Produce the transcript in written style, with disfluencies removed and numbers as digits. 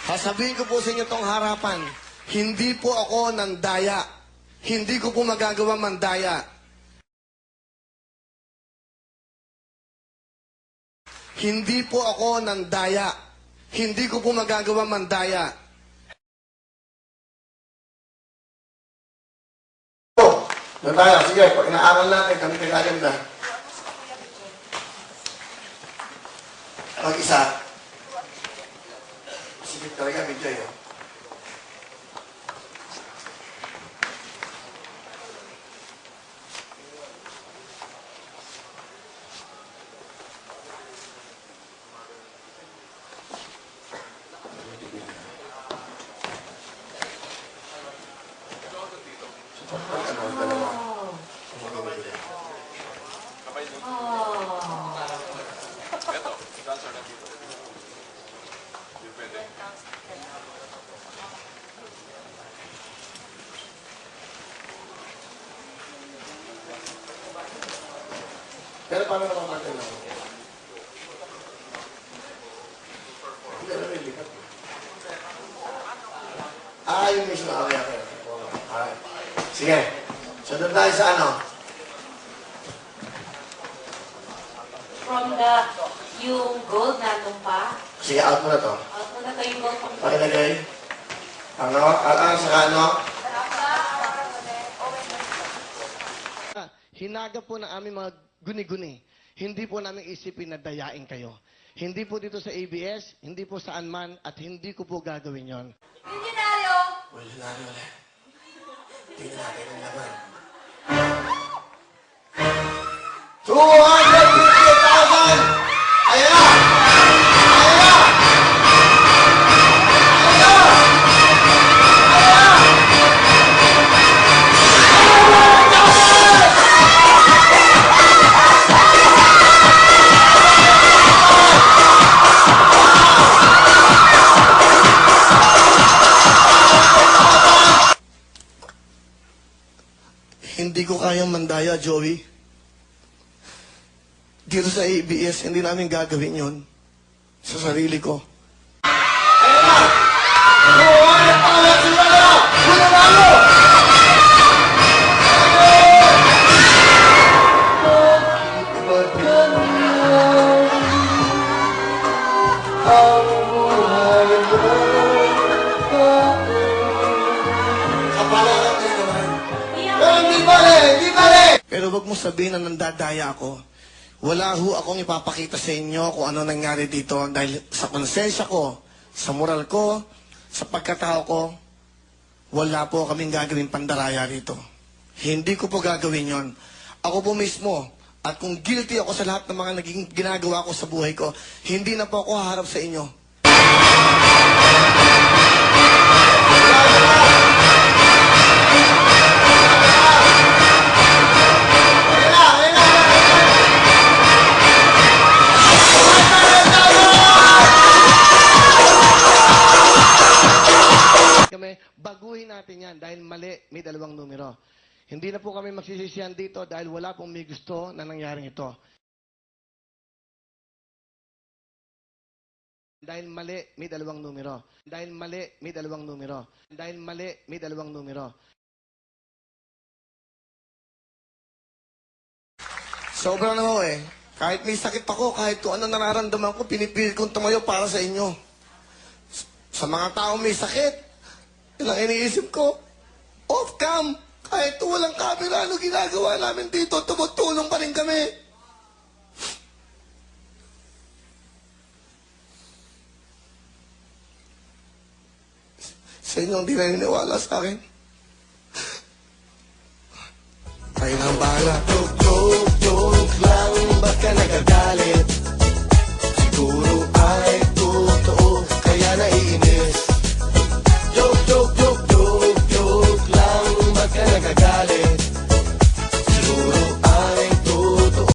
Sasabihin ko po sa inyo itong harapan, hindi po ako nandaya. Hindi ko po magagawa mandaya. Hindi po ako nandaya. Hindi ko po magagawa mandaya. Nandaya, sige, pag inaaral natin, kami kagaganda. Mag-isa. Sige talaga, medyo yun. Pero paano naman natin lang? Hindi na rin lipat. Yung mismo. Okay. Sige. So, doon tayo sa ano? From yung gold na tumpa. Sige, out mo na to. Out mo na to yung gold. Pakilagay. Ano? Saka ano? Hinaga po ng aming mga guni-guni. Hindi po namin isipin na dayain kayo. Hindi po dito sa ABS, hindi po saan man, at hindi ko po gagawin yon. Milyonaryo! Milyonaryo ulit. Tingnan natin ang laban. 250,000! Ayan na! Hindi ko kayang mandaya, Joey. Dito sa ABS, hindi namin gagawin yon sa sarili ko. Ayan na! Buhay ang pangalan sila na! Mananalo! Bakit ba ganyan ang buhay mo? Kapalaran kayo naman. Pero hindi bale! Pero wag mo sabihin na nandadaya ako. Wala ho akong ipapakita sa inyo kung ano nangyari dito dahil sa konsensya ko, sa moral ko, sa pagkatao ko, wala po kaming gagawin pandaraya rito. Hindi ko po gagawin yon. Ako po mismo, at kung guilty ako sa lahat ng mga naging ginagawa ko sa buhay ko, hindi na po ako haharap sa inyo. Baguhin natin yan dahil mali, may dalawang numero. Hindi na po kami magsisisiyan dito dahil wala pong may gusto na nangyaring ito. Dahil mali, may dalawang numero. Dahil mali, may dalawang numero. Dahil mali, may dalawang numero. Sobra na ho eh. Kahit may sakit ako, kahit kung ano nararamdaman ko, pinipilit kong tumayo para sa inyo. Sa mga tao may sakit, yun ang iniisip ko, off-cam, kahit walang camera, ano ginagawa namin dito, tumutulong pa rin kami. Sa inyo, hindi naniniwala sa akin. Tayo na ang bahala. Joke lang, ba't ka nagagalit?